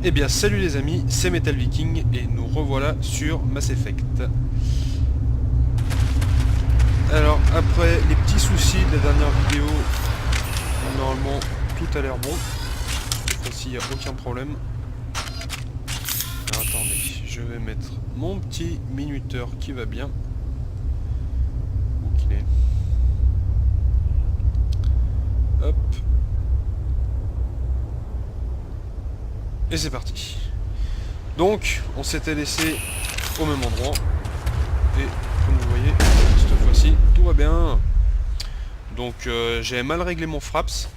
Eh bien salut les amis, c'est Metal Viking et nous revoilà sur Mass Effect. Alors après les petits soucis de la dernière vidéo, normalement tout a l'air bon. Cette fois-ci il n'y a aucun problème. Alors attendez, je vais mettre mon petit minuteur qui va bien. Où qu'il est? Hop. Et c'est parti. Donc, on s'était laissé au même endroit. Et comme vous voyez, cette fois-ci, tout va bien. Donc, j'ai mal réglé mon fraps.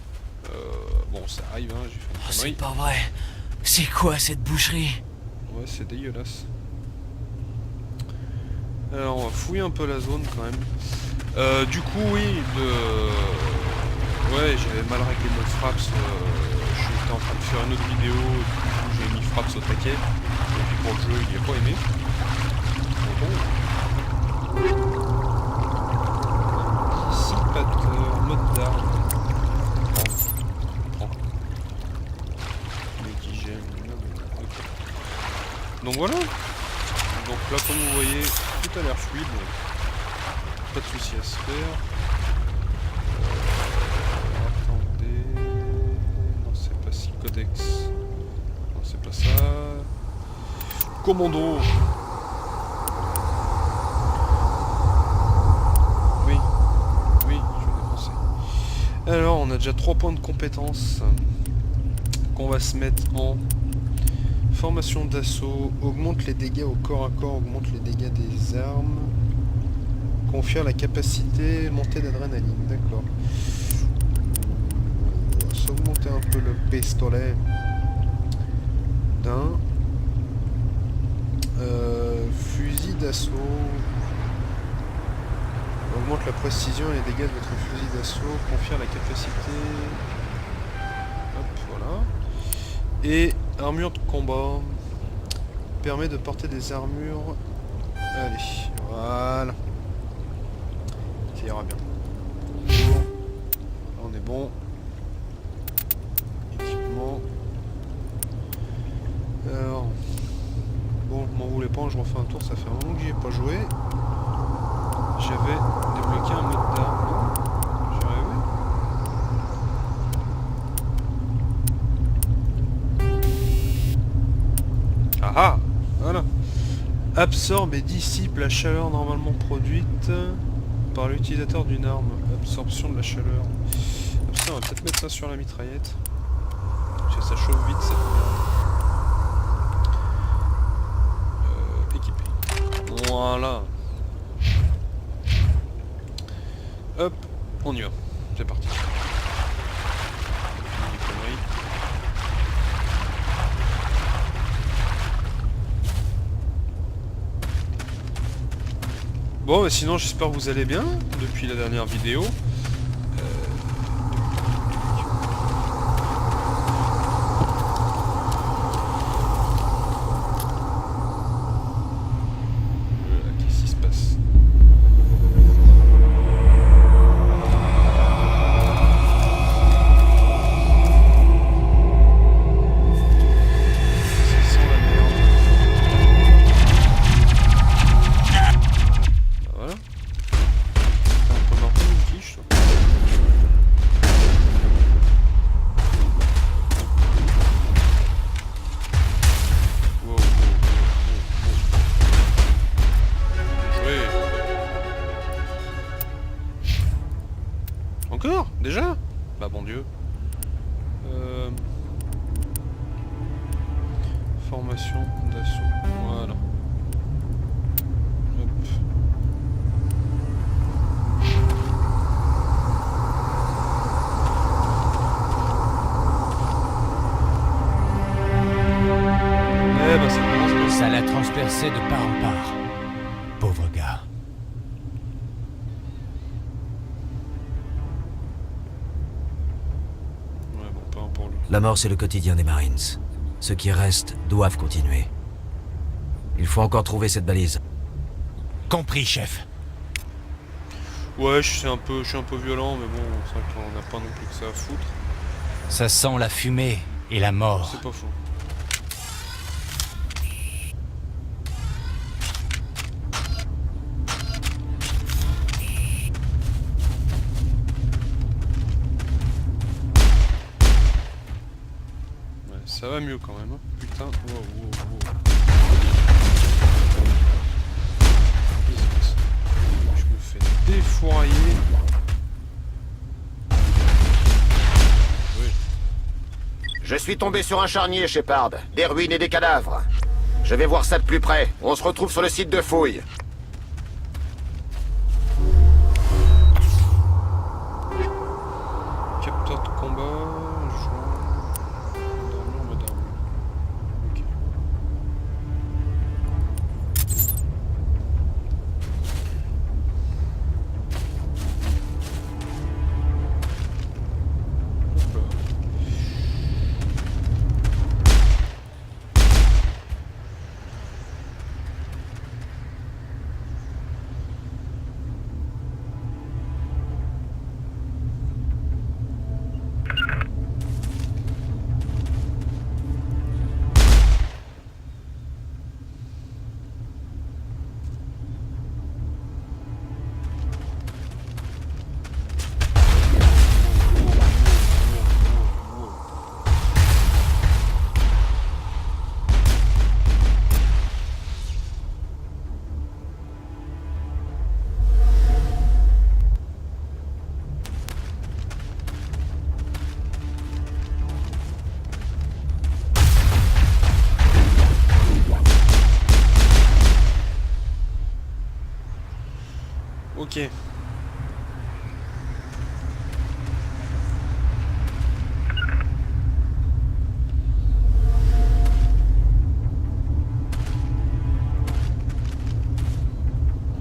Bon, ça arrive, hein, j'ai fait une C'est connerie. pas vrai. C'est quoi cette boucherie? Ouais, c'est dégueulasse. Alors, on va fouiller un peu la zone quand même. Du coup, oui, ouais, j'avais mal réglé mon fraps. J'étais en train de faire une autre vidéo. Du coup, j'ai mis fraps au taquet. Et puis pour le jeu, il n'y a pas aimé. Dissipateur, mode d'arme. Prends. Multigène. Ok. Donc voilà. Donc là, comme vous voyez, tout a l'air fluide. Pas de soucis à se faire. Attendez. Non, c'est pas si codex. Non, c'est pas ça. Commando. Oui, je vais dépenser. Alors, on a déjà 3 points de compétence qu'on va se mettre en formation d'assaut. Augmente les dégâts au corps à corps, augmente les dégâts des armes. Confère la capacité montée d'adrénaline, d'accord. On va s'augmenter un peu le pistolet d'un. Fusil d'assaut. Augmente la précision et les dégâts de votre fusil d'assaut. Confère la capacité. Hop, voilà. Et armure de combat. Permet de porter des armures. Allez, voilà. Ça ira bien. Bon. On est bon. Équipement. Alors. Bon, je m'en voulais pas, je refais un tour, ça fait un moment que j'y ai pas joué. J'avais débloqué un mode d'arme. J'y arrivé. Ah ah. Voilà. Absorbe et dissipe la chaleur normalement produite par l'utilisateur d'une arme. Absorption de la chaleur. Ça, on va peut-être mettre ça sur la mitraillette. Parce que ça chauffe vite cette merde. Équipé. Voilà. Hop, on y va. C'est parti. Bon, bah sinon j'espère que vous allez bien depuis la dernière vidéo. Qu'est-ce qui se passe? Ça sent la merde. Bah voilà. T'as un peu marqué une quiche, toi. Wow, wow, wow, wow. Joué. Encore? Déjà? Bah bon Dieu. Formation d'assaut. Voilà. Hop. Eh ben ça commence bien. Ça l'a transpercé de part en part. Pauvre gars. Ouais bon, pas un pour lui. La mort, c'est le quotidien des Marines. Ceux qui restent doivent continuer. Il faut encore trouver cette balise. Compris, chef. Ouais, je suis un peu violent, mais bon, c'est vrai qu'on n'a pas non plus que ça à foutre. Ça sent la fumée et la mort. C'est pas faux. va mieux quand même. Hein. Putain, wow, wow, wow. Je me fais défourailler. Oui. Je suis tombé sur un charnier, Shepard. Des ruines et des cadavres. Je vais voir ça de plus près. On se retrouve sur le site de fouille. Capteur de combat, joint, mode armure. Ok. Hop là. Ok.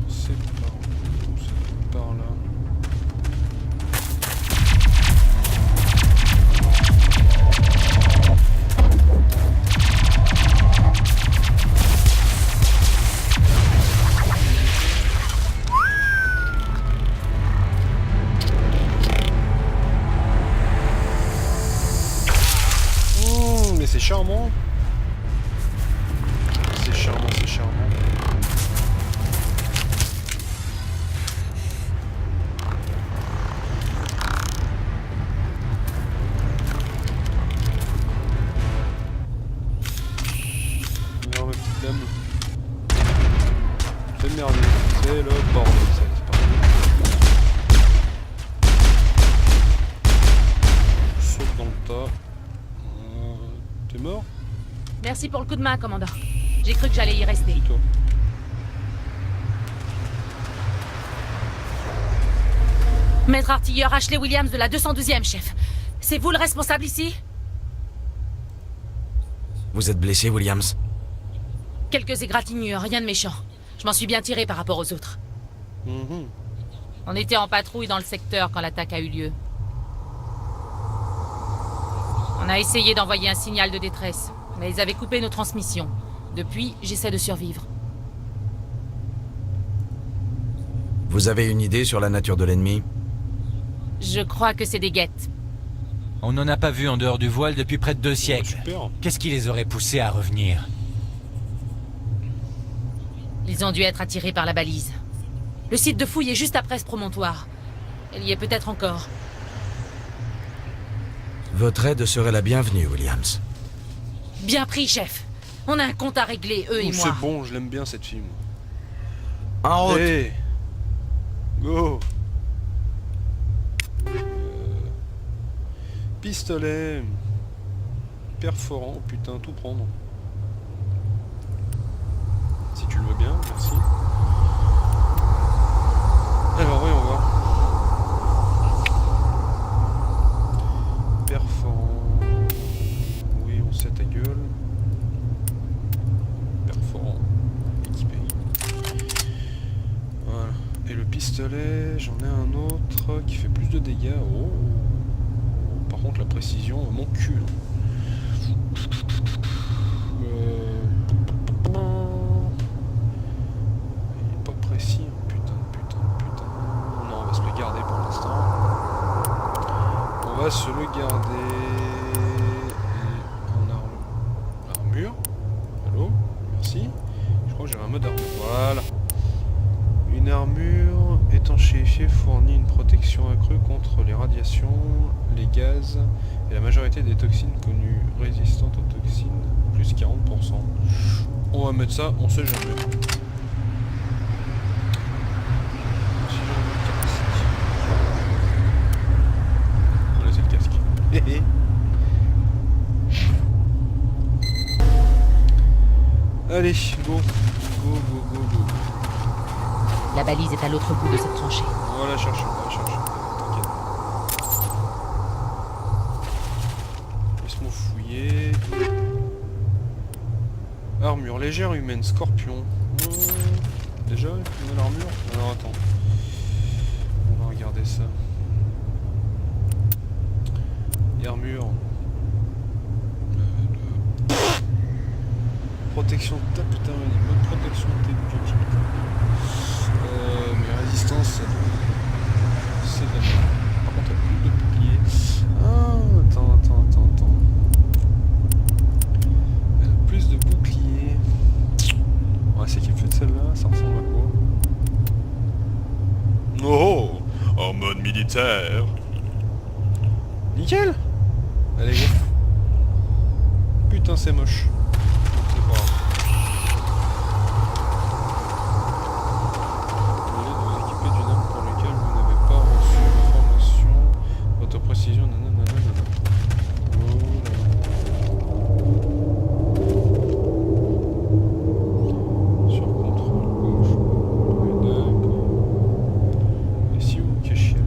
C'est par là. Mais c'est charmant. C'est charmant, c'est charmant. Alors ma petite dame. C'est merveilleux. C'est le bordel, c'est parti. Saute dans le tas. T'es mort? Merci pour le coup de main, commandant. J'ai cru que j'allais y rester. C'est toi. Maître artilleur Ashley Williams de la 212e, chef. C'est vous le responsable ici? Vous êtes blessé, Williams? Quelques égratignures, rien de méchant. Je m'en suis bien tiré par rapport aux autres. Mhm. On était en patrouille dans le secteur quand l'attaque a eu lieu. On a essayé d'envoyer un signal de détresse, mais ils avaient coupé nos transmissions. Depuis, j'essaie de survivre. Vous avez une idée sur la nature de l'ennemi? Je crois que c'est des guettes. On n'en a pas vu en dehors du voile depuis près de 2 siècles. Super. Qu'est-ce qui les aurait poussés à revenir? Ils ont dû être attirés par la balise. Le site de fouille est juste après ce promontoire. Elle y est peut-être encore. Votre aide serait la bienvenue, Williams. Bien pris, chef. On a un compte à régler, eux et moi. C'est bon, je l'aime bien cette fille. En route! Hey. Go. Pistolet. Perforant, putain, tout prendre. Si tu le veux bien, merci. Alors oui, on va. Perforant. Oui, on sait ta gueule. Perforant. Équipé. Voilà. Et le pistolet, j'en ai un autre qui fait plus de dégâts. Oh. Par contre, la précision, mon cul. Il est pas précis. Putain. Non, on va se le garder pour l'instant. On va se le garder. Et on a l'armure. Allô? Merci. Je crois que j'ai un mode armure. Voilà. Une armure étanchéifiée fournit une protection accrue contre les radiations, les gaz Et la majorité des toxines connues résistantes aux toxines, plus 40%. On va mettre ça, on sait jamais. Voilà, c'est le casque. Allez, go. Go, go, go, go. La balise est à l'autre bout de cette tranchée. On va la chercher, T'inquiète. Laisse-moi fouiller. Armure légère humaine, scorpion. Déjà, on a l'armure. Alors attends. On va regarder ça. Et armure. Protection, putain, mode protection télévision. Mais résistance, c'est de la merde. Par contre, il y a plus de bouclier. Ah, attends. Elle a plus de bouclier. Ouais, c'est qui fait de celle-là? Ça ressemble à quoi? Oh, en mode militaire. Nickel. Allez, go. Putain, c'est moche. C'est pas grave. Précision, sur contrôle gauche, ouais, d'accord. Et si vous cachez là.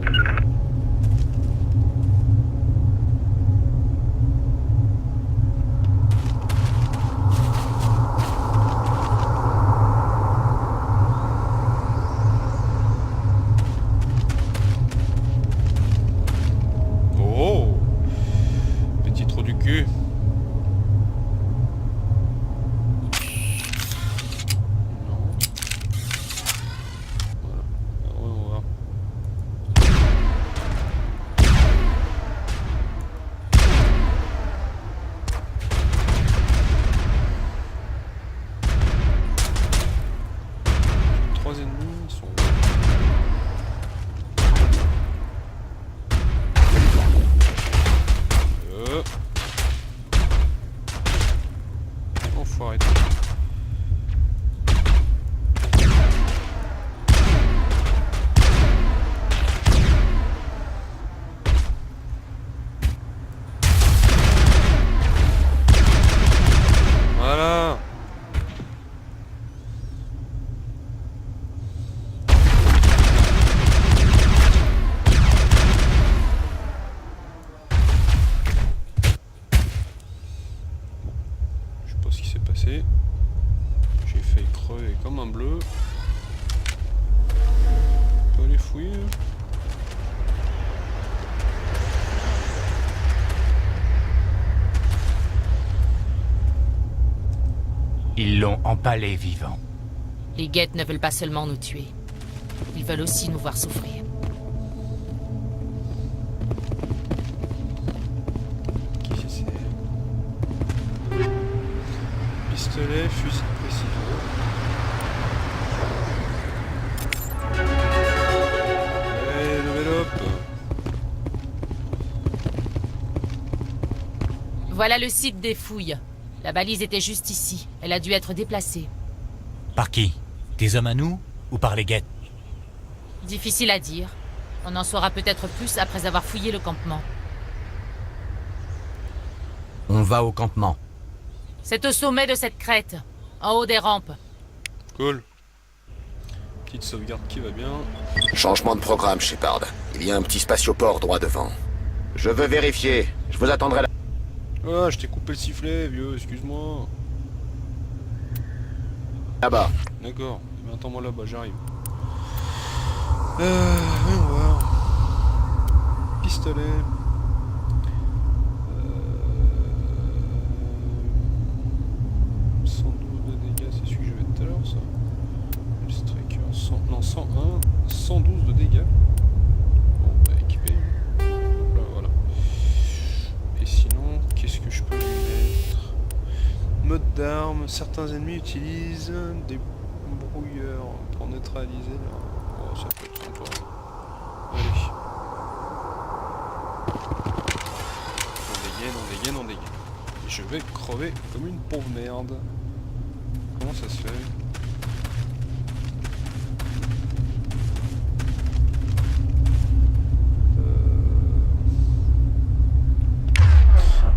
J'ai failli crever comme un bleu. On peut aller fouiller. Ils l'ont empalé vivant. Les Geth ne veulent pas seulement nous tuer. Ils veulent aussi nous voir souffrir. Qu'est-ce que c'est? Pistolet, fusil de précision. Allez, level up. Voilà le site des fouilles. La balise était juste ici. Elle a dû être déplacée. Par qui? Des hommes à nous ou par les Geth? Difficile à dire. On en saura peut-être plus après avoir fouillé le campement. On va au campement. C'est au sommet de cette crête, en haut des rampes. Cool. Petite sauvegarde qui va bien. Changement de programme, Shepard. Il y a un petit spatioport droit devant. Je veux vérifier. Je vous attendrai là. Ah, je t'ai coupé le sifflet, vieux, excuse-moi. Là-bas. D'accord. Mais attends-moi là-bas, j'arrive. Voyons voir. Pistolet. 112 de dégâts, c'est celui que j'avais tout à l'heure, ça. Le striker, 101, 112 de dégâts. Bon, bah équipé. Là, voilà. Et sinon, qu'est-ce que je peux lui mettre? Mode d'arme, certains ennemis utilisent des brouilleurs pour neutraliser leur... Oh, ça peut être sympa. Allez. non dégaine. Et je vais crever comme une pauvre merde. Comment ça se fait?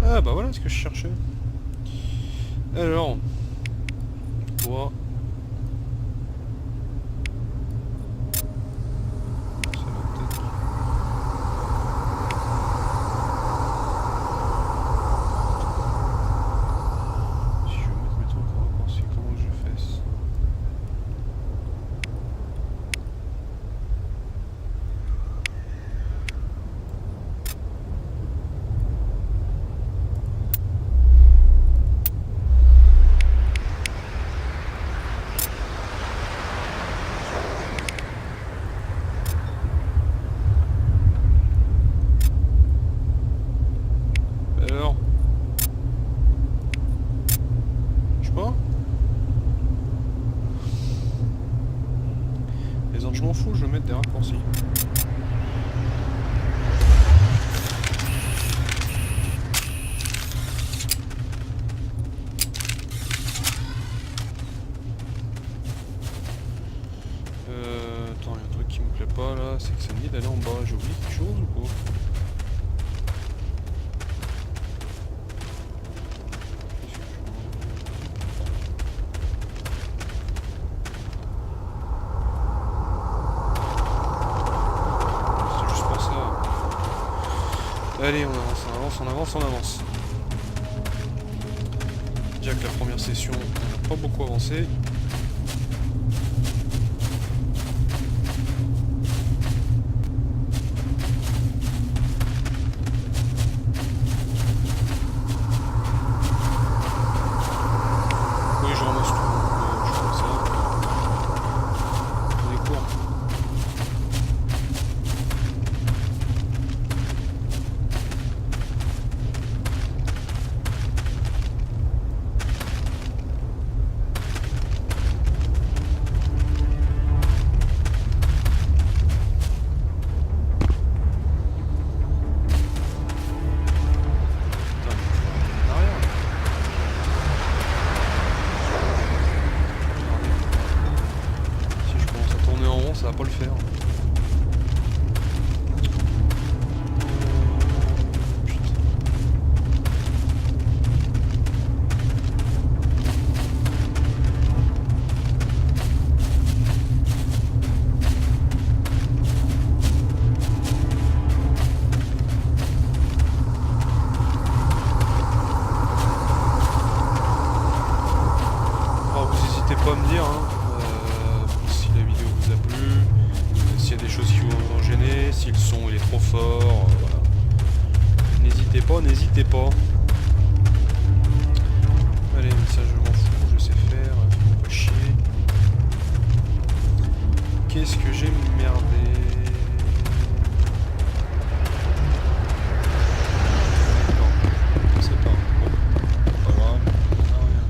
Ah bah voilà ce que je cherchais. Alors, toi, ça va peut-être. Si je veux mettre mes trucs en raccourci, comment je fais ça? Alors, je sais pas. Les autres, je m'en fous, je vais mettre des raccourcis. Attends, il y a un truc qui me plaît pas là, c'est que ça me dit d'aller en bas. J'ai oublié quelque chose ou quoi? C'est juste pour ça. Allez, on avance, on avance, on avance, on avance. Déjà que la première session, on n'a pas beaucoup avancé. Oui, je ramasse tout. Je fais ça. On est court. Putain, en arrière. Si je commence à tourner en rond, ça va pas le faire. Putain. Alors vous n'hésitez pas à me dire hein, si la vidéo vous a plu, s'il y a des choses qui vous ont gêné, si le son il est trop fort, voilà. N'hésitez pas, n'hésitez pas. Allez, ça je m'en fous, je sais faire, fais-moi pas chier. Qu'est-ce que j'ai merdé? Non, c'est pas bon, pas grave, non, rien.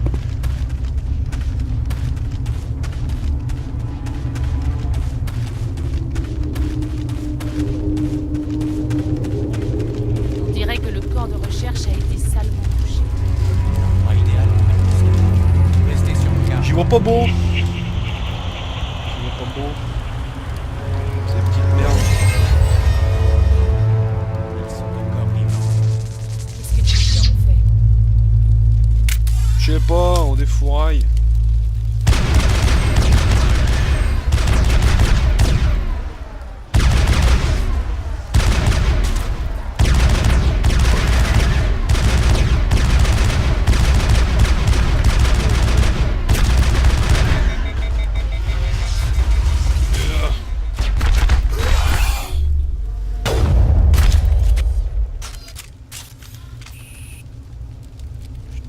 On dirait que le corps de recherche a été salement touché. Pas idéal pour mettre le sol. Restez sur le quart. J'y vois pas beau. J'y vois pas beau. Ces petites merdes. Ils sont encore vivants. Qu'est-ce que tu leur ont fait? Je sais pas, on défouraille.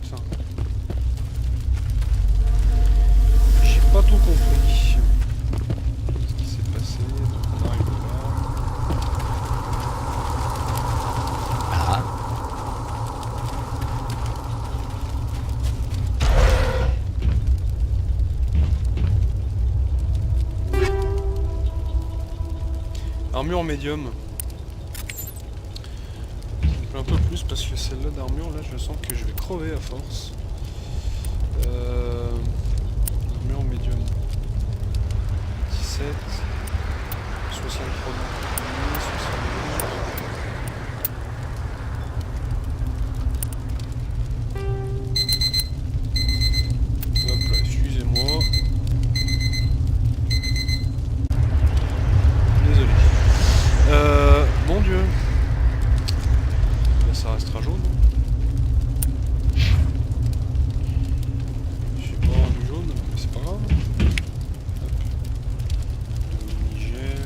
Putain. J'ai pas tout compris. Ce qui s'est passé, donc on arrive là. Ah, Armure médium. Ça me fait un peu plus parce que celle-là d'armure, là je sens que je vais crever à force. Armure médium 17 63 Hop là, excusez-moi. Désolé. Mon dieu. Là, ça restera jaune. J'ai pas rendu jaune, mais c'est pas grave. Hop. Niger,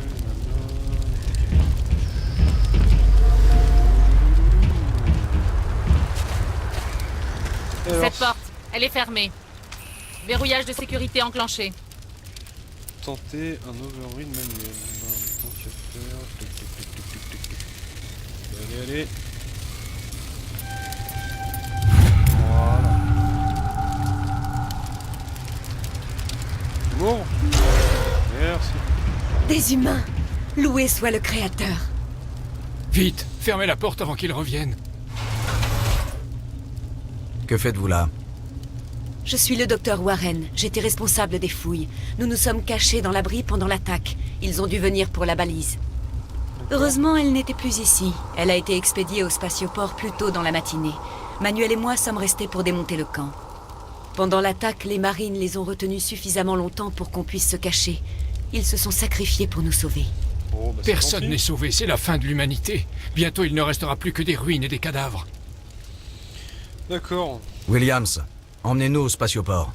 alors, Cette porte, elle est fermée. Verrouillage de sécurité enclenché. tenter un override manuel. Bon, tant qu'à faire. Tic, tic, tic, tic, tic, tic, tic. Allez, allez. Voilà. Bon. Merci. Des humains. Loué soit le Créateur. Vite, fermez la porte avant qu'ils reviennent. Que faites-vous là? Je suis le docteur Warren. J'étais responsable des fouilles. Nous nous sommes cachés dans l'abri pendant l'attaque. Ils ont dû venir pour la balise. Heureusement, elle n'était plus ici. Elle a été expédiée au spatioport plus tôt dans la matinée. Manuel et moi sommes restés pour démonter le camp. Pendant l'attaque, les marines les ont retenus suffisamment longtemps pour qu'on puisse se cacher. Ils se sont sacrifiés pour nous sauver. Bon, bah, c'est Personne gentil. n'est sauvé, c'est la fin de l'humanité. Bientôt, il ne restera plus que des ruines et des cadavres. D'accord, Williams, emmenez-nous au spatioport.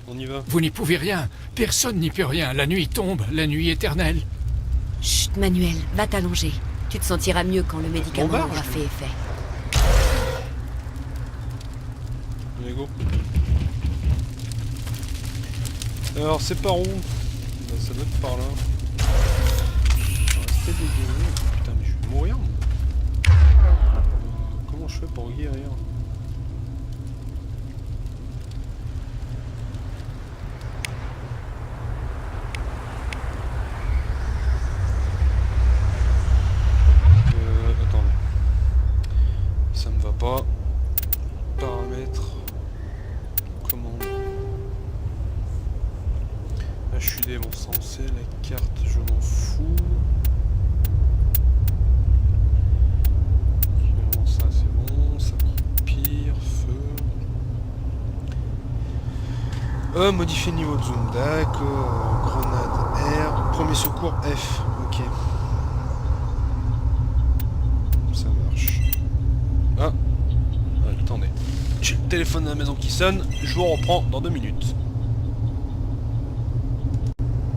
on y va. Vous n'y pouvez rien. Personne n'y peut rien. La nuit tombe, la nuit éternelle. Chut, Manuel, va t'allonger. Tu te sentiras mieux quand le médicament Bombarde. aura fait effet. Allez, go. Alors, c'est par où? Bah, ça doit être par là. Ça va rester dégueulasse. Putain, mais je vais mourir. Moi. Comment je fais pour guérir? Attendez. Ça me va pas. Paramètres. Commande. HUD, bon ça on sait. La carte, je m'en fous. Bon, ça c'est bon. Ça pire. Feu. Modifier le niveau de zoom. D'accord. Grenade R. Premier secours F. Ok. Ça marche. Ah. Attendez. J'ai le téléphone à la maison qui sonne. Je vous reprends dans 2 minutes.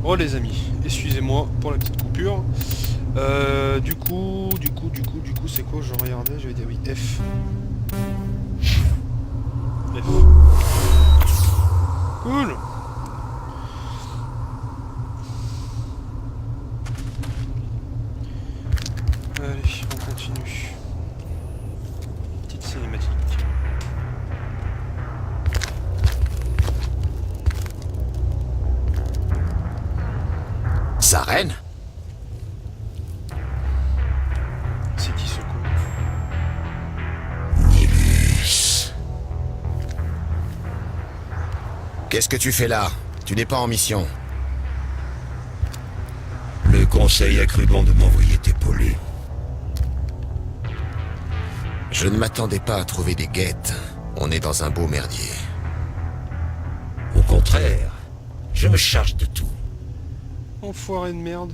Oh les amis, excusez-moi pour la petite coupure. Du coup, c'est quoi? Je regardais, je vais dire oui, F. F. Cool. Allez, on continue. Petite cinématique. Saren? C'est qui ce con? Qu'est-ce que tu fais là? Tu n'es pas en mission. Le conseil a cru bon de m'envoyer t'épauler. Je ne m'attendais pas à trouver des guettes. On est dans un beau merdier. Au contraire, je me charge de tout. Enfoiré de merde.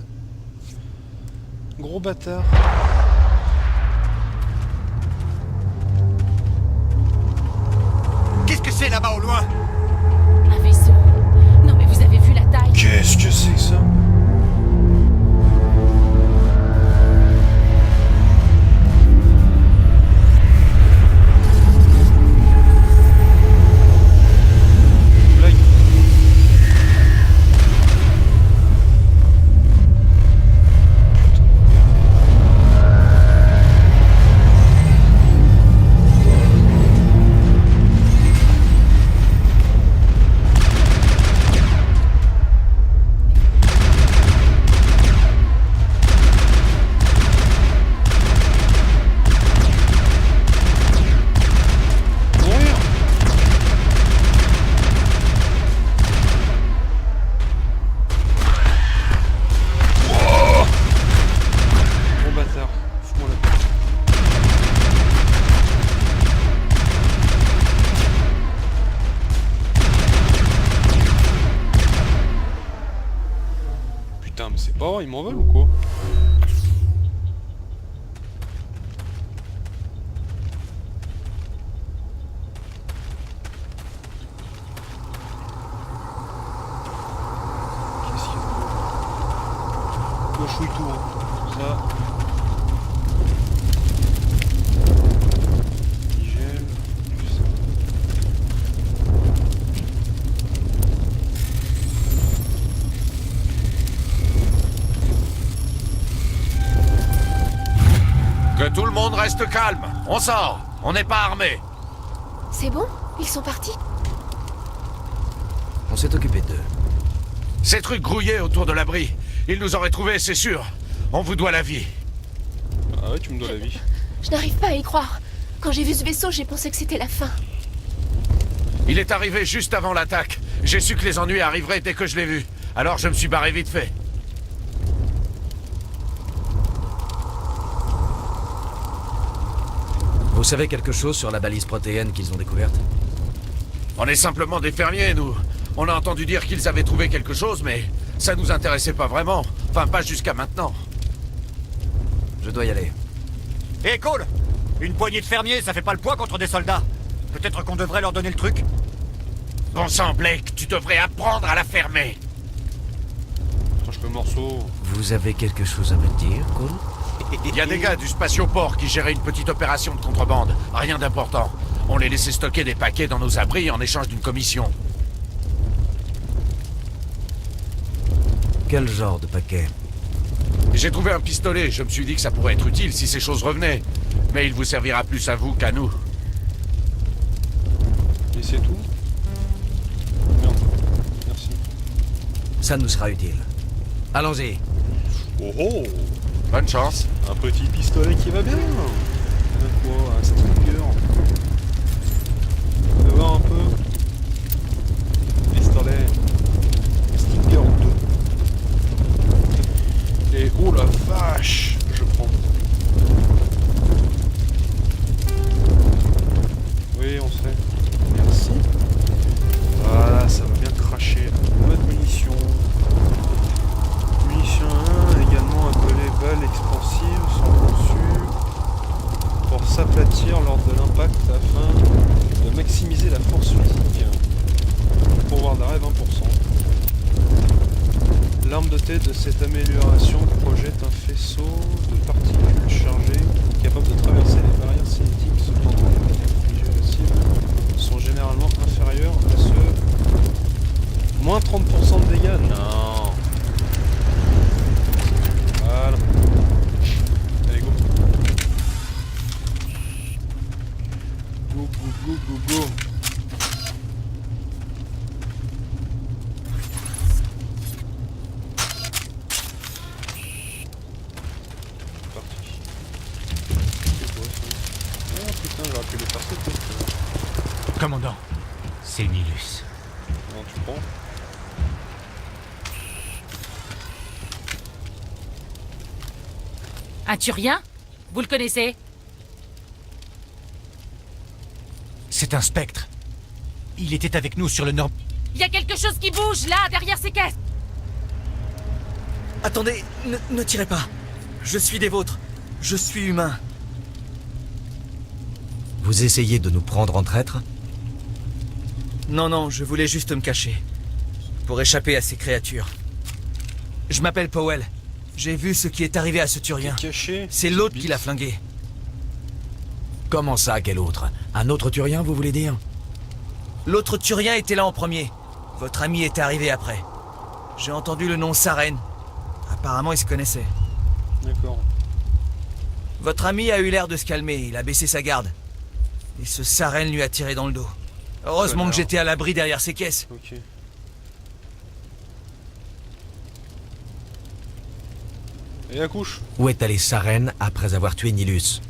Gros bâtard. Qu'est-ce que c'est là-bas au loin? Un vaisseau. Non mais vous avez vu la taille? Qu'est-ce que c'est que ça? Blague. Putain, mais c'est pas vrai, ils m'en veulent ou quoi? Qu'est-ce qu'il y a de beau? Moi je fouille tout, hein. Ça. Nigel, plus ça. Que tout le monde reste calme. On sort. On n'est pas armé. C'est bon? Ils sont partis? On s'est occupé d'eux. Ces trucs grouillés autour de l'abri. Ils nous auraient trouvés, c'est sûr. On vous doit la vie. Ah ouais, tu me dois la vie. Je n'arrive pas à y croire. Quand j'ai vu ce vaisseau, j'ai pensé que c'était la fin. Il est arrivé juste avant l'attaque. J'ai su que les ennuis arriveraient dès que je l'ai vu. Alors je me suis barré vite fait. Vous savez quelque chose sur la balise protéenne qu'ils ont découverte? On est simplement des fermiers, nous. On a entendu dire qu'ils avaient trouvé quelque chose, mais ça nous intéressait pas vraiment. Enfin, pas jusqu'à maintenant. Je dois y aller. Hé, Cole! Une poignée de fermiers, ça fait pas le poids contre des soldats. Peut-être qu'on devrait leur donner le truc. Bon sang, Blake, tu devrais apprendre à la fermer. Tranche le morceau. Vous avez quelque chose à me dire, Cole? Il y a des gars du spatioport qui géraient une petite opération de contrebande. Rien d'important. On les laissait stocker des paquets dans nos abris en échange d'une commission. Quel genre de paquet? J'ai trouvé un pistolet, je me suis dit que ça pourrait être utile si ces choses revenaient. Mais il vous servira plus à vous qu'à nous. Et c'est tout? Merde. Merci. Ça nous sera utile. Allons-y. Oh oh! Bonne chance. Un petit pistolet qui va bien. Quoi? Un Stinger. On va voir un peu. Pistolet. Stinger 2. Et oh la vache! Je prends. Oui, on sait. Merci. Voilà, ça va bien cracher. Mode munitions. Munition 1, également appelée balle expansive, sont conçues pour s'aplatir lors de l'impact afin de maximiser la force physique. Pouvoir d'arrêt 20%. L'arme dotée de cette amélioration projette un faisceau de particules chargées capable de traverser les barrières cinétiques. Cependant, les infligées à la cible sont généralement inférieurs à ceux... Moins 30% de dégâts? Non. Voilà. Allez, go. Go, go, go, go, go. C'est parti. C'est quoi ça? Oh putain, j'aurais pu les faire sauter. Commandant, c'est Nilus. Non, tu prends. Un Turien? Vous le connaissez? C'est un spectre. Il était avec nous sur le nord... Il y a quelque chose qui bouge, là, derrière ces caisses! Attendez, ne tirez pas. Je suis des vôtres. Je suis humain. Vous essayez de nous prendre en traître? Non, non, je voulais juste me cacher. Pour échapper à ces créatures. Je m'appelle Powell. J'ai vu ce qui est arrivé à ce Turien. Caché. C'est l'autre qui l'a flingué. Comment ça, quel autre? Un autre Turien, vous voulez dire? L'autre Turien était là en premier. Votre ami était arrivé après. J'ai entendu le nom Saren. Apparemment, ils se connaissaient. D'accord. Votre ami a eu l'air de se calmer. Il a baissé sa garde. Et ce Saren lui a tiré dans le dos. Heureusement Connard. que j'étais à l'abri derrière ces caisses. Ok. Et accouche. Où est allé Saren après avoir tué Nilus?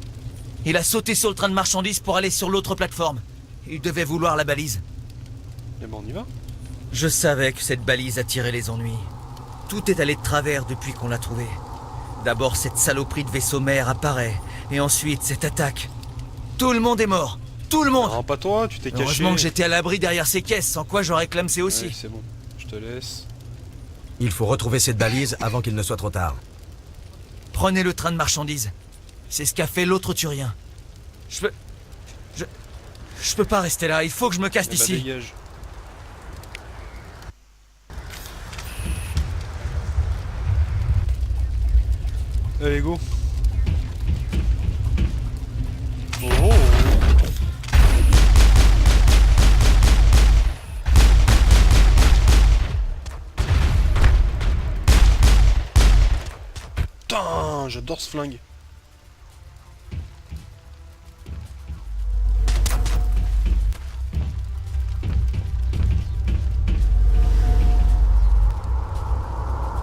Il a sauté sur le train de marchandises pour aller sur l'autre plateforme. Il devait vouloir la balise. Et ben on y va. Je savais que cette balise attirait les ennuis. Tout est allé de travers depuis qu'on l'a trouvée. D'abord cette saloperie de vaisseau mère apparaît, et ensuite cette attaque. Tout le monde est mort. Tout le monde. Non, pas toi, tu t'es caché. Heureusement que j'étais à l'abri derrière ces caisses, sans quoi j'aurais clamsé aussi. Ouais, c'est bon, je te laisse. Il faut retrouver cette balise avant qu'il ne soit trop tard. Prenez le train de marchandises. C'est ce qu'a fait l'autre Turien. Je peux pas rester là, il faut que je me casse Eh bah, d'ici. dégage. Allez, go. Oh. Putain, j'adore ce flingue.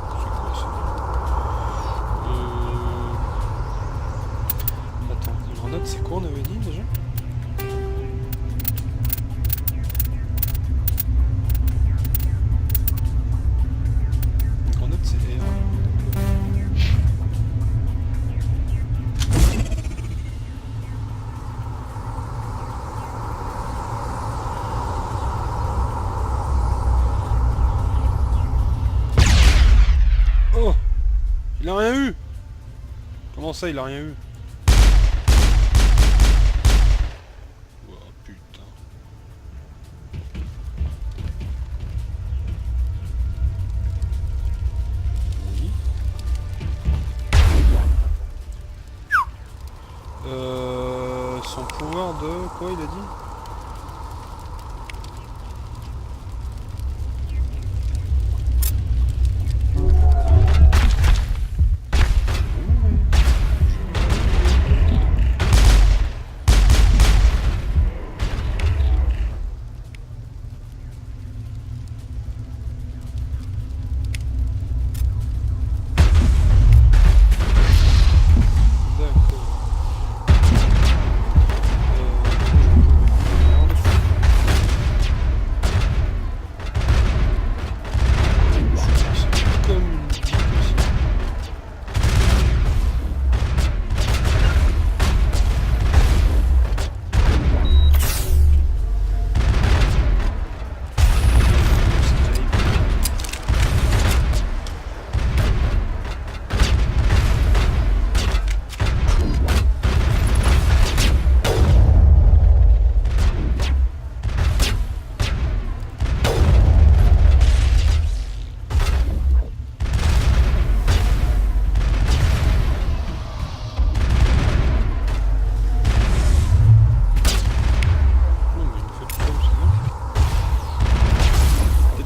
C'est quoi ça? Attends, une grenade c'est quoi on avait dit déjà? Une grenade c'est R. Oh! Il a rien eu! Comment ça il a rien eu? Oh putain. Oui. Son pouvoir de... quoi il a dit?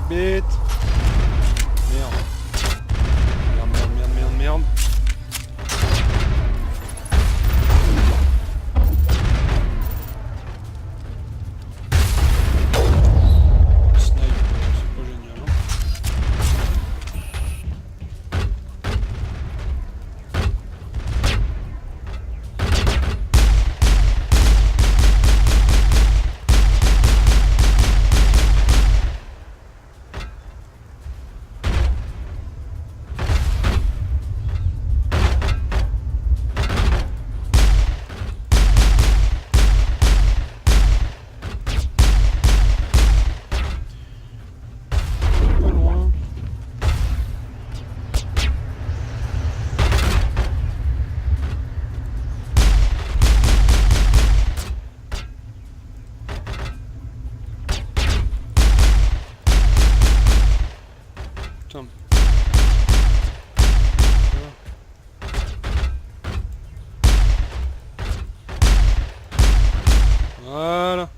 Bête. Merde. Merde. Snipe, c'est pas génial. Hein. Pas loin. Putain. Voilà.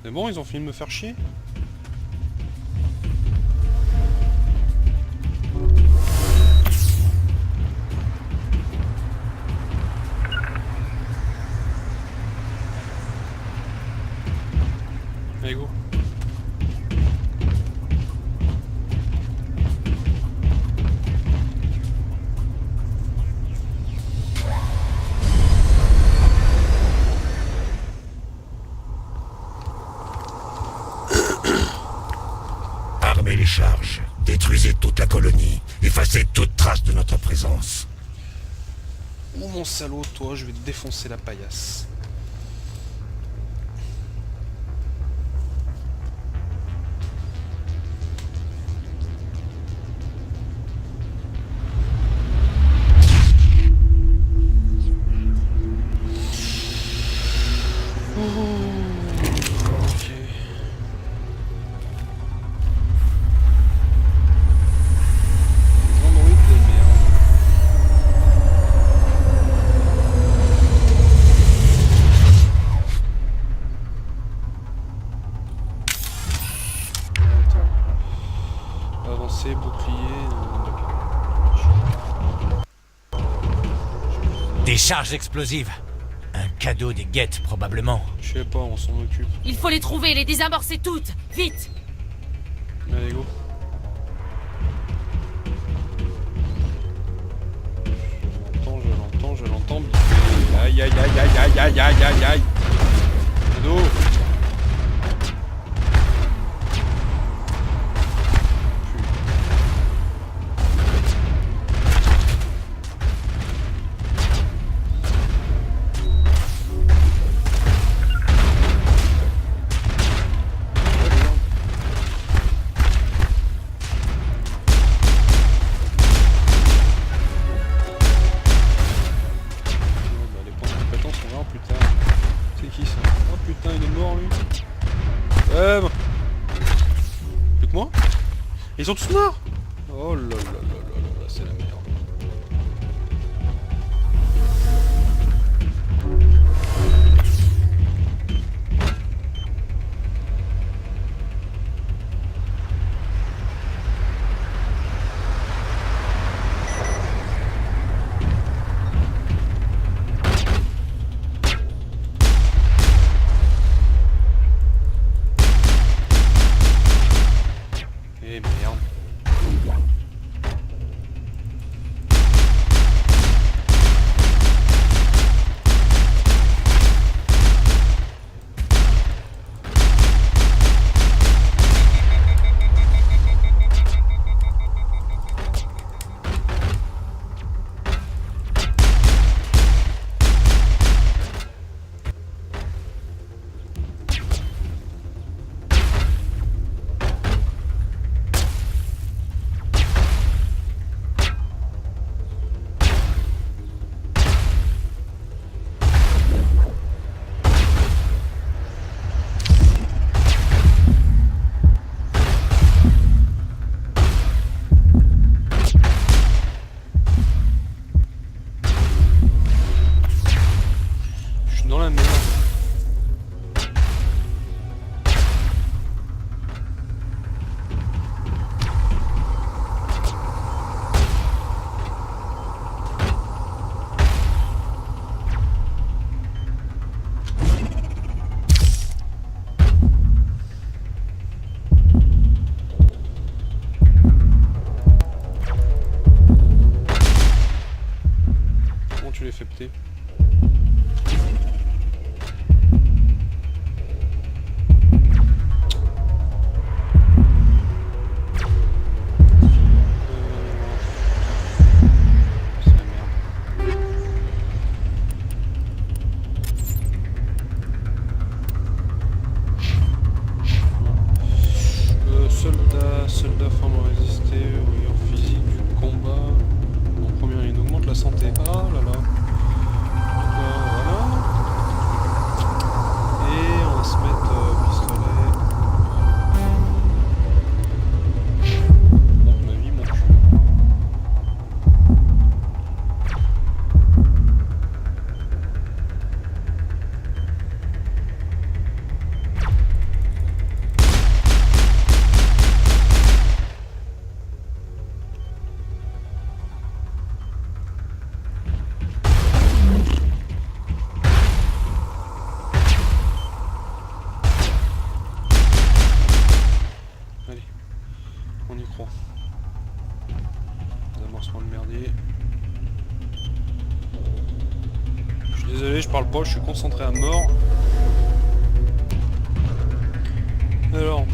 C'est bon, ils ont fini de me faire chier. Allez, go. décharge. Détruisez toute la colonie. Effacez toute trace de notre présence. Oh mon salaud, toi, je vais te défoncer la paillasse. Ok. Android de merde. Attends. Avancer, bouclier. Des charges explosives. Un cadeau des guettes, probablement. Je sais pas, on s'en occupe. Il faut les trouver, les désamorcer toutes. Vite. Allez, go. Je l'entends. Aïe, aïe, aïe, aïe, aïe, aïe, aïe, aïe, aïe. Cadeau. Plus que moi? Ils sont tous morts? Oh là là là là là là, c'est la merde. Eh merde. Dans la merde. Comment tu les fais péter? Soldat forme à résister aux rigueurs physiques du combat. En première ligne, augmente la santé. Ah là là. Voilà. Et on va se mettre pistolet. Monte ma vie, mon cul. Allez, on y croit. Amorcement de merdier. Je suis désolé, je parle pas, je suis concentré à mort. Alors.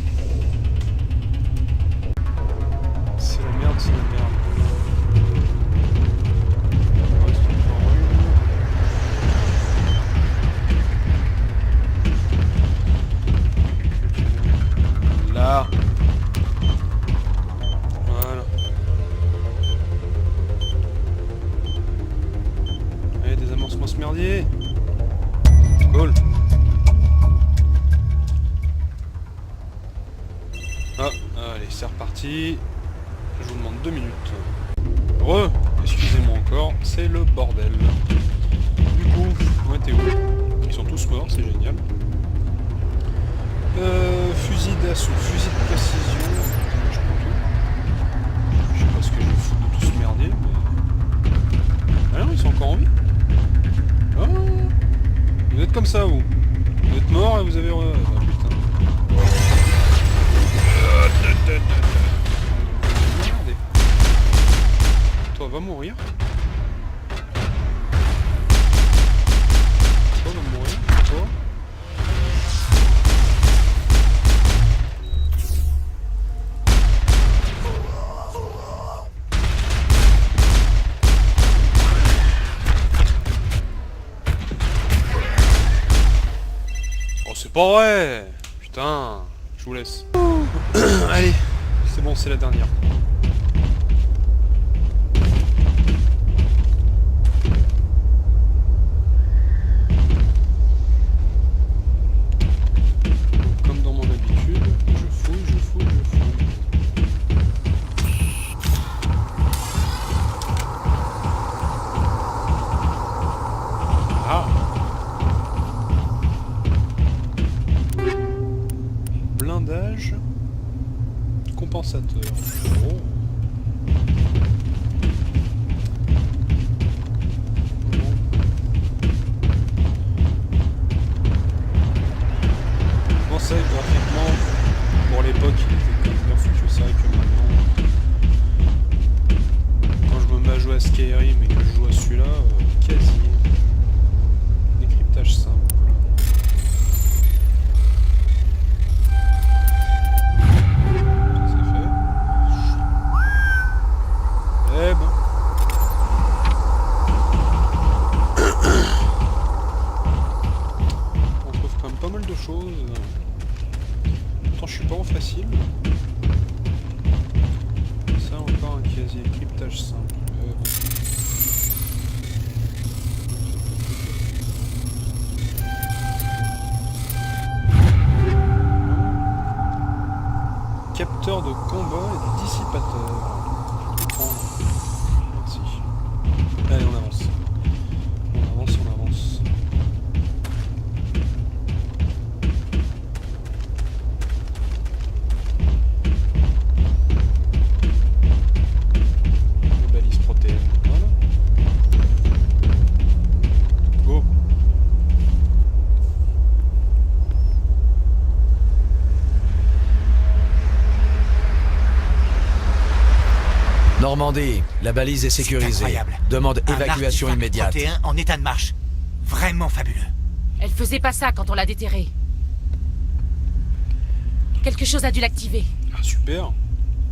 Allez, c'est reparti. Je vous demande 2 minutes. Excusez-moi encore, c'est le bordel. Du coup, on était où? Ils sont tous morts, c'est génial. Fusil d'assaut, fusil de précision. Je prends tout. Je sais pas ce que je vais foutre de tout ce merdier, mais... Ah non, ils sont encore en vie. Oh, vous êtes comme ça, vous. Vous êtes morts et vous avez... Ah putain. Regardez. Toi, va mourir. Toi, va mourir. Toi. Oh, c'est pas vrai. Putain, je vous laisse. Allez, c'est bon, c'est la dernière. Comme dans mon habitude, je fouille. Ah. Blindage compensateur. Oh. Bon, ça graphiquement pour l'époque il était quand même bien foutu. C'est vrai que maintenant quand je me mets à jouer à Skyrim et que je joue à celui-là, quasi décryptage simple. Chose. Pourtant je suis pas en facile. Ça encore un quasi cryptage simple. Capteur de combat et de dissipateur. Je vais prendre. Merci. Allez, on avance. On avance. Normandie, la balise est sécurisée. Incroyable. Demande Un évacuation artefact immédiate. 31 en état de marche. Vraiment fabuleux. Elle faisait pas ça quand on l'a déterrée. Quelque chose a dû l'activer. Ah super.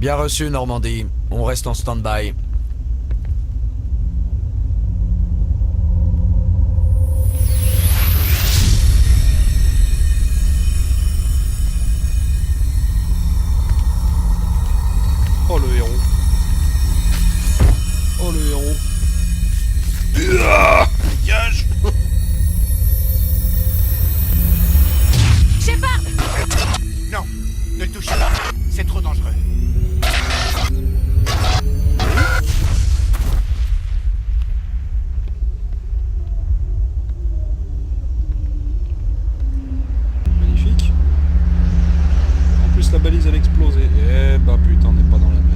Bien reçu, Normandie. On reste en stand-by. Oh le héros. Oh le héros. Dégage. Shepard! Non, ne touchez pas. C'est trop dangereux. Magnifique. En plus la balise elle a explosé. Eh bah putain, on n'est pas dans la merde.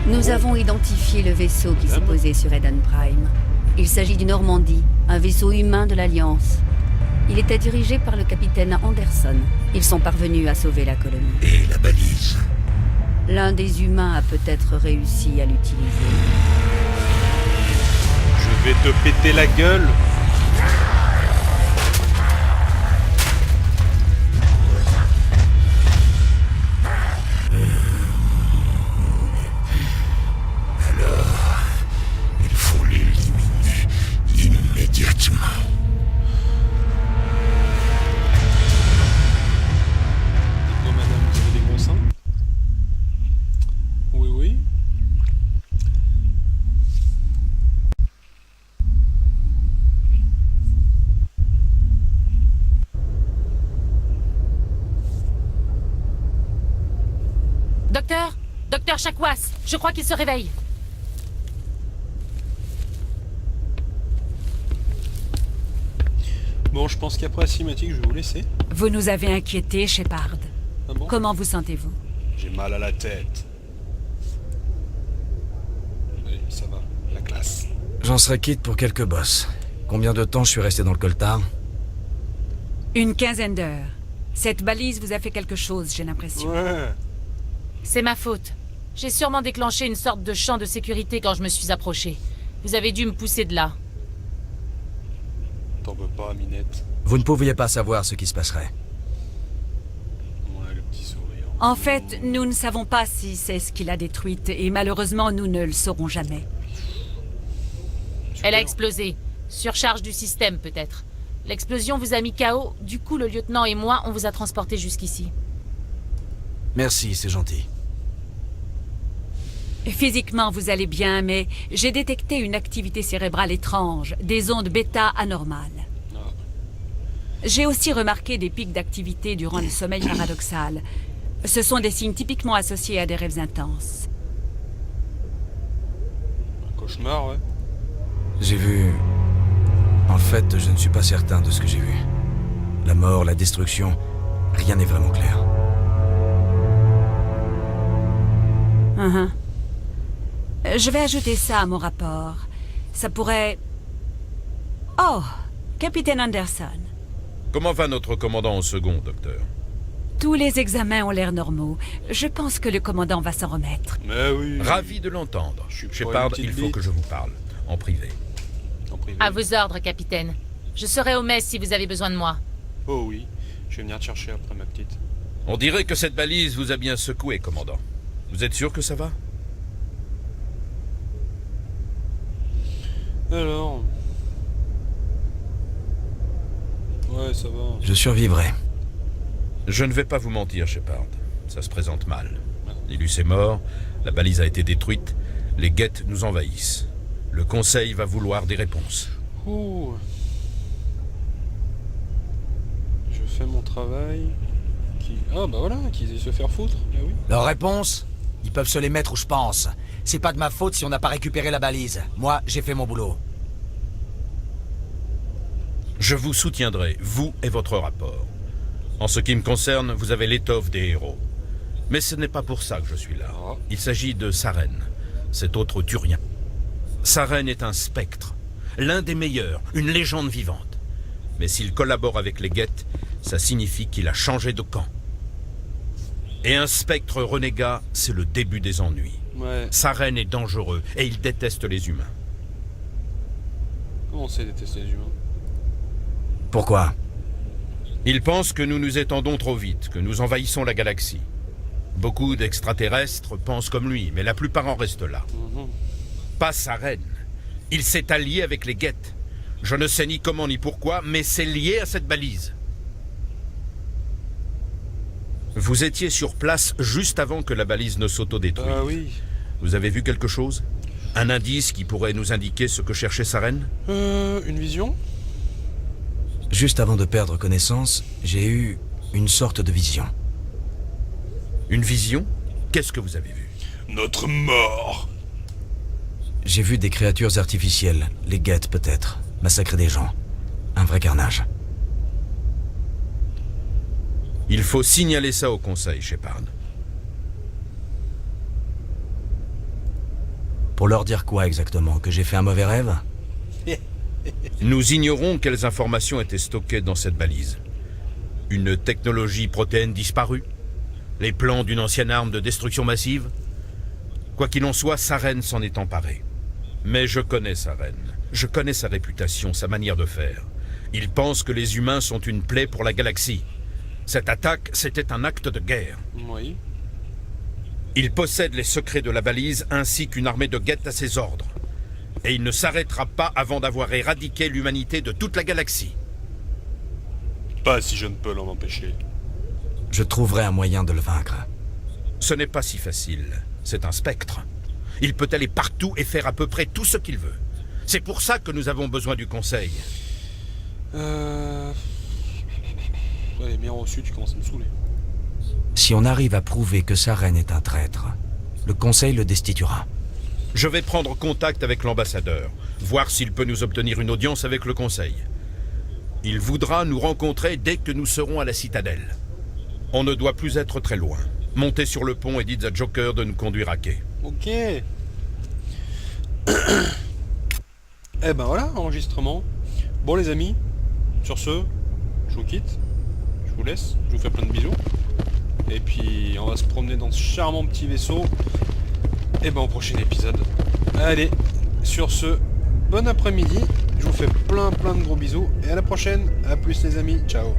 Nous avons identifié le vaisseau qui s'est posé sur Eden Prime. Il s'agit du Normandie, un vaisseau humain de l'Alliance. Il était dirigé par le capitaine Anderson. Ils sont parvenus à sauver la colonie. Et la balise? L'un des humains a peut-être réussi à l'utiliser. Je vais te péter la gueule. Il faut l'éliminer immédiatement. Docteur Chakwas, je crois qu'il se réveille. Bon, je pense qu'après la cinématique, je vais vous laisser. Vous nous avez inquiétés, Shepard. Ah bon? Comment vous sentez-vous? J'ai mal à la tête. Oui, ça va, la classe. J'en serais quitte pour quelques bosses. Combien de temps je suis resté dans le coltard? Une quinzaine d'heures. Cette balise vous a fait quelque chose, j'ai l'impression. Ouais. C'est ma faute. J'ai sûrement déclenché une sorte de champ de sécurité quand je me suis approché. Vous avez dû me pousser de là. T'en veux pas, Minette. Vous ne pouviez pas savoir ce qui se passerait. Ouais, le petit sourire. En fait, nous ne savons pas si c'est ce qui l'a détruite, et malheureusement, nous ne le saurons jamais. Elle a explosé. Surcharge du système, peut-être. L'explosion vous a mis KO, du coup le lieutenant et moi, on vous a transporté jusqu'ici. Merci, c'est gentil. Physiquement, vous allez bien, mais j'ai détecté une activité cérébrale étrange, des ondes bêta anormales. J'ai aussi remarqué des pics d'activité durant le sommeil paradoxal. Ce sont des signes typiquement associés à des rêves intenses. Un cauchemar, ouais. J'ai vu... En fait, je ne suis pas certain de ce que j'ai vu. La mort, la destruction, rien n'est vraiment clair. Je vais ajouter ça à mon rapport. Ça pourrait... Oh, Capitaine Anderson. Comment va notre commandant en second, docteur? Tous les examens ont l'air normaux. Je pense que le commandant va s'en remettre. Mais oui. Ravi de l'entendre. Je suis pas Shepard, une petite il faut bite. que je vous parle. En privé. En privé. À vos ordres, capitaine. Je serai au mess si vous avez besoin de moi. Oh oui. Je vais venir te chercher après, ma petite. On dirait que cette balise vous a bien secoué, commandant. Vous êtes sûr que ça va? Alors... Ouais, ça va. Je survivrai. Je ne vais pas vous mentir, Shepard. Ça se présente mal. Nilus est mort, la balise a été détruite, les guettes nous envahissent. Le Conseil va vouloir des réponses. Ouh. Je fais mon travail. Ah bah voilà, qu'ils aillent se faire foutre. Ah oui. Leur réponse? Ils peuvent se les mettre où je pense. C'est pas de ma faute si on n'a pas récupéré la balise. Moi, j'ai fait mon boulot. Je vous soutiendrai, vous et votre rapport. En ce qui me concerne, vous avez l'étoffe des héros. Mais ce n'est pas pour ça que je suis là. Il s'agit de Saren, cet autre Turien. Saren est un spectre, l'un des meilleurs, une légende vivante. Mais s'il collabore avec les guettes, ça signifie qu'il a changé de camp. Et un spectre renégat, c'est le début des ennuis. Ouais. Saren est dangereux et il déteste les humains. Comment on sait détester les humains? Pourquoi? Il pense que nous nous étendons trop vite, que nous envahissons la galaxie. Beaucoup d'extraterrestres pensent comme lui, mais la plupart en restent là. Pas Saren. Il s'est allié avec les guettes. Je ne sais ni comment ni pourquoi, mais c'est lié à cette balise. Vous étiez sur place juste avant que la balise ne s'autodétruise. Ah oui. Vous avez vu quelque chose? Un indice qui pourrait nous indiquer ce que cherchait Saren? Une vision? Juste avant de perdre connaissance, j'ai eu une sorte de vision. Une vision? Qu'est-ce que vous avez vu? Notre mort. J'ai vu des créatures artificielles, les guettes peut-être, massacrer des gens. Un vrai carnage. Il faut signaler ça au Conseil, Shepard. Pour leur dire quoi exactement? Que j'ai fait un mauvais rêve? Nous ignorons quelles informations étaient stockées dans cette balise. Une technologie protéine disparue? Les plans d'une ancienne arme de destruction massive? Quoi qu'il en soit, Saren s'en est emparé. Mais je connais Saren. Je connais sa réputation, sa manière de faire. Il pense que les humains sont une plaie pour la galaxie. Cette attaque, c'était un acte de guerre. Oui. Il possède les secrets de la balise ainsi qu'une armée de guettes à ses ordres. Et il ne s'arrêtera pas avant d'avoir éradiqué l'humanité de toute la galaxie. Pas si je ne peux l'en empêcher. Je trouverai un moyen de le vaincre. Ce n'est pas si facile. C'est un spectre. Il peut aller partout et faire à peu près tout ce qu'il veut. C'est pour ça que nous avons besoin du Conseil. Ouais, les miens reçus, tu commences à me saouler. Si on arrive à prouver que Saren est un traître, le Conseil le destituera. Je vais prendre contact avec l'ambassadeur, voir s'il peut nous obtenir une audience avec le Conseil. Il voudra nous rencontrer dès que nous serons à la citadelle. On ne doit plus être très loin. Montez sur le pont et dites à Joker de nous conduire à quai. Ok. Eh ben voilà, enregistrement. Bon les amis, sur ce, je vous quitte. Je vous laisse, je vous fais plein de bisous. Et puis on va se promener dans ce charmant petit vaisseau. Et ben au prochain épisode. Allez, sur ce, bon après-midi. Je vous fais plein de gros bisous. Et à la prochaine. À plus les amis. Ciao.